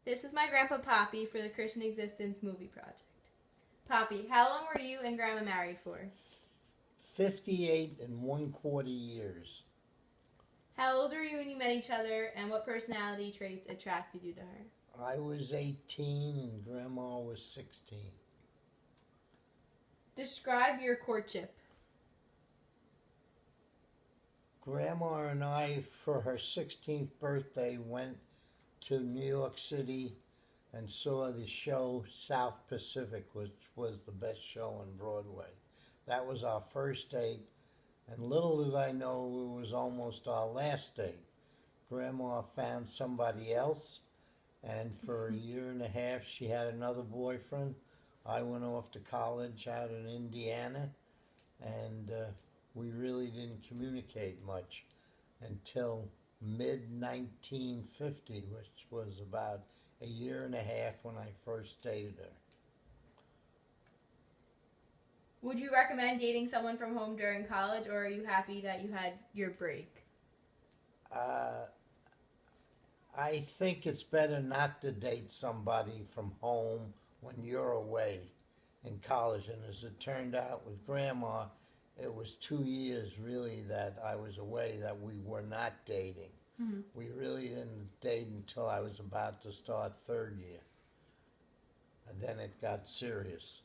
This is my grandpa Poppy for the Christian Existence Movie Project. Poppy, how long were you and Grandma married for? 58 and 1/4 years. How old were you when you met each other, and what personality traits attracted you to her? I was 18 and Grandma was 16. Describe your courtship. Grandma and I, for her 16th birthday, went to New York City and saw the show South Pacific, which was the best show on Broadway. That was our first date, and little did I know it was almost our last date. Grandma found somebody else, and for a year and a half she had another boyfriend. I went off to college out in Indiana, and we really didn't communicate much until mid 1950, which was about a year and a half when I first dated her. Would you recommend dating someone from home during college, or are you happy that you had your break? Uh, I think it's better not to date somebody from home when you're away in college. And as it turned out with Grandma, it was 2 years really that I was away that we were not dating. Mm-hmm. We really didn't date until I was about to start third year. And then it got serious.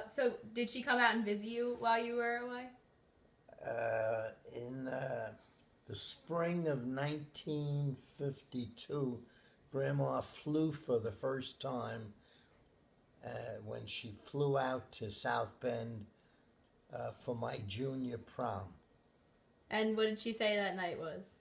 So did she come out and visit you while you were away? In the spring of 1952, Grandma flew for the first time when she flew out to South Bend for my junior prom. And what did she say that night was?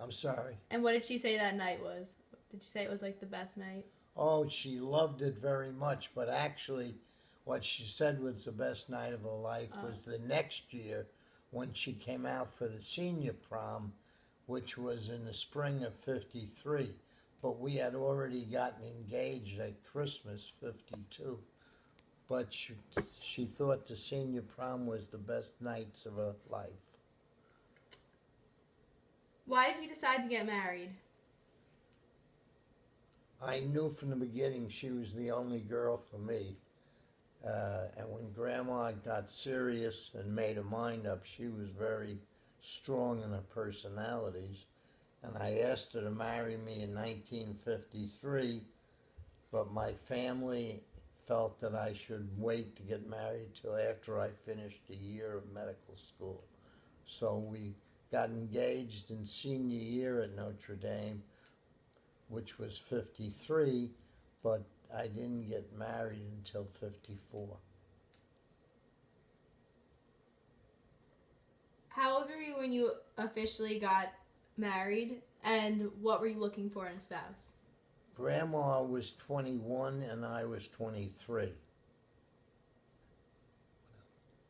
I'm sorry. And what did she say that night was? Did she say it was like the best night? Oh, she loved it very much, but actually what she said was the best night of her life was the next year when she came out for the senior prom, which was in the spring of 53. But we had already gotten engaged at Christmas 52. But she thought the senior prom was the best nights of her life. Why did you decide to get married? I knew from the beginning she was the only girl for me. And when Grandma got serious and made her mind up, she was very strong in her personalities. And I asked her to marry me in 1953, but my family felt that I should wait to get married till after I finished a year of medical school. So we got engaged in senior year at Notre Dame, which was 53, but I didn't get married until 54. How old were you when you officially got married, and what were you looking for in a spouse? Grandma was 21 and I was 23.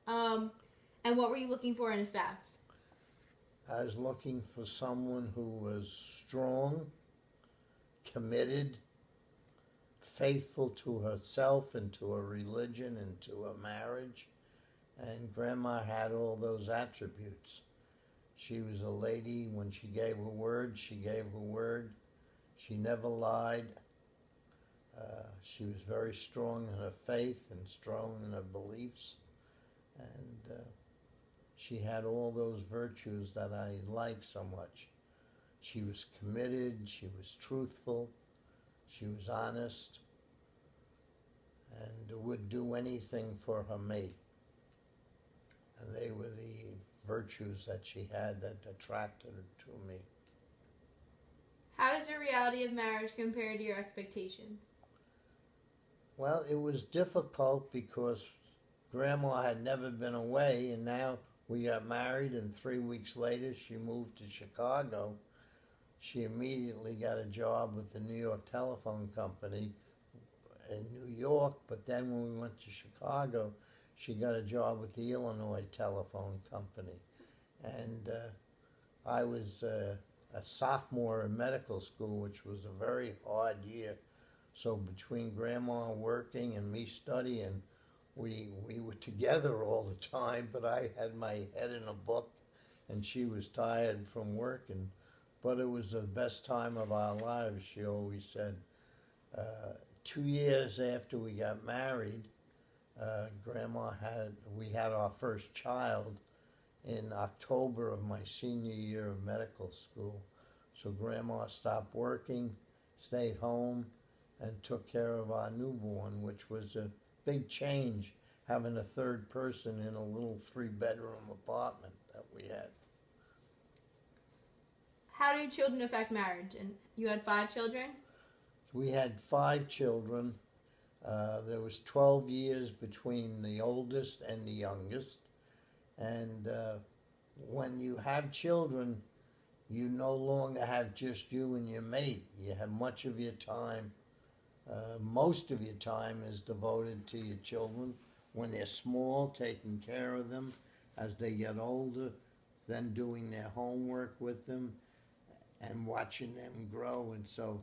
And what were you looking for in a spouse? I was looking for someone who was strong, committed, faithful to herself and to her religion and to her marriage. And Grandma had all those attributes. She was a lady. When she gave her word, she gave her word. She never lied. She was very strong in her faith and strong in her beliefs. And she had all those virtues that I like so much. She was committed. She was truthful. She was honest. And would do anything for her mate. And they were the virtues that she had that attracted her to me. How does your reality of marriage compare to your expectations? Well, it was difficult because Grandma had never been away, and now we got married, and 3 weeks later she moved to Chicago. She immediately got a job with the New York Telephone Company in New York, but then when we went to Chicago, she got a job with the Illinois Telephone Company. And I was a sophomore in medical school, which was a very hard year. So between Grandma working and me studying, we were together all the time, but I had my head in a book, and she was tired from working. but it was the best time of our lives, she always said. 2 years after we got married, we had our first child in October of my senior year of medical school. So Grandma stopped working, stayed home, and took care of our newborn, which was a big change, having a third person in a little 3-bedroom apartment that we had. How do children affect marriage? And you had 5 children? We had 5 children. There was 12 years between the oldest and the youngest. And when you have children, you no longer have just you and your mate. You have much of your time, most of your time is devoted to your children. When they're small, taking care of them. As they get older, then doing their homework with them and watching them grow. And so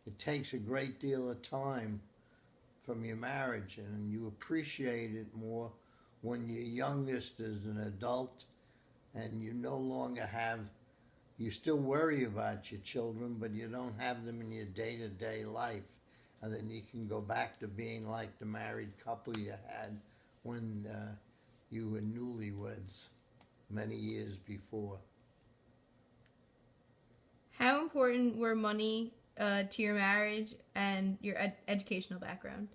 it takes a great deal of time from your marriage, and you appreciate it more when your youngest is an adult and you no longer have, you still worry about your children, but you don't have them in your day-to-day life. And then you can go back to being like the married couple you had when you were newlyweds many years before. How important were money to your marriage and your educational background?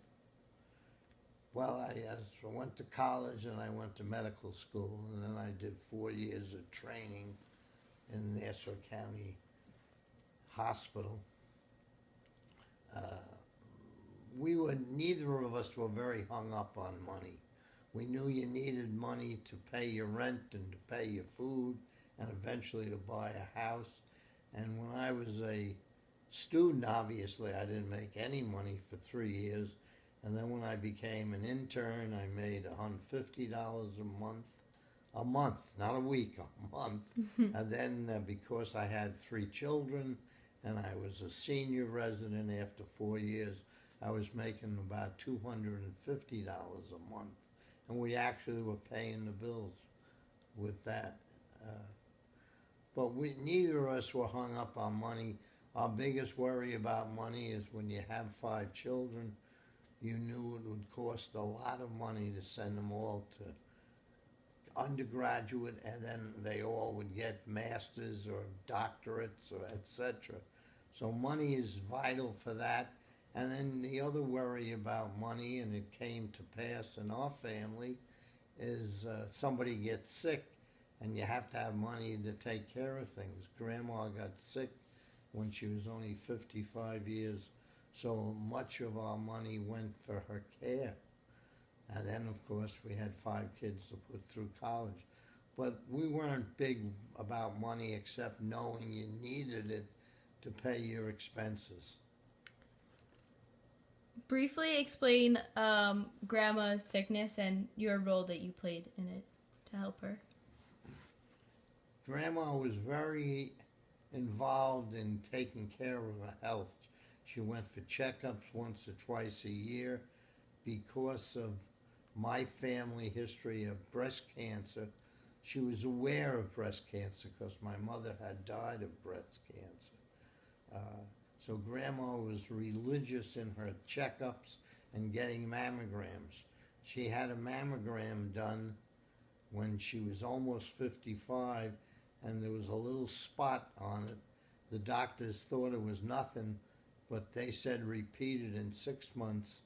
Well, I went to college and I went to medical school, and then I did 4 years of training in Nassau County Hospital. Neither of us were very hung up on money. We knew you needed money to pay your rent and to pay your food and eventually to buy a house. And when I was a student, obviously, I didn't make any money for 3 years. And then when I became an intern, I made $150 a month, not a week, a month. And then because I had 3 children and I was a senior resident after 4 years, I was making about $250 a month. And we actually were paying the bills with that. But neither of us were hung up on money. Our biggest worry about money is when you have 5 children, you knew it would cost a lot of money to send them all to undergraduate, and then they all would get masters or doctorates or etc. So money is vital for that. And then the other worry about money, and it came to pass in our family, is somebody gets sick and you have to have money to take care of things. Grandma got sick when she was only 55 years, so much of our money went for her care. And then, of course, we had 5 kids to put through college. But we weren't big about money except knowing you needed it to pay your expenses. Briefly explain Grandma's sickness and your role that you played in it to help her. Grandma was very involved in taking care of her health. She went for checkups once or twice a year. Because of my family history of breast cancer, she was aware of breast cancer because my mother had died of breast cancer. So Grandma was religious in her checkups and getting mammograms. She had a mammogram done when she was almost 55, and there was a little spot on it. The doctors thought it was nothing, but they said repeat it in 6 months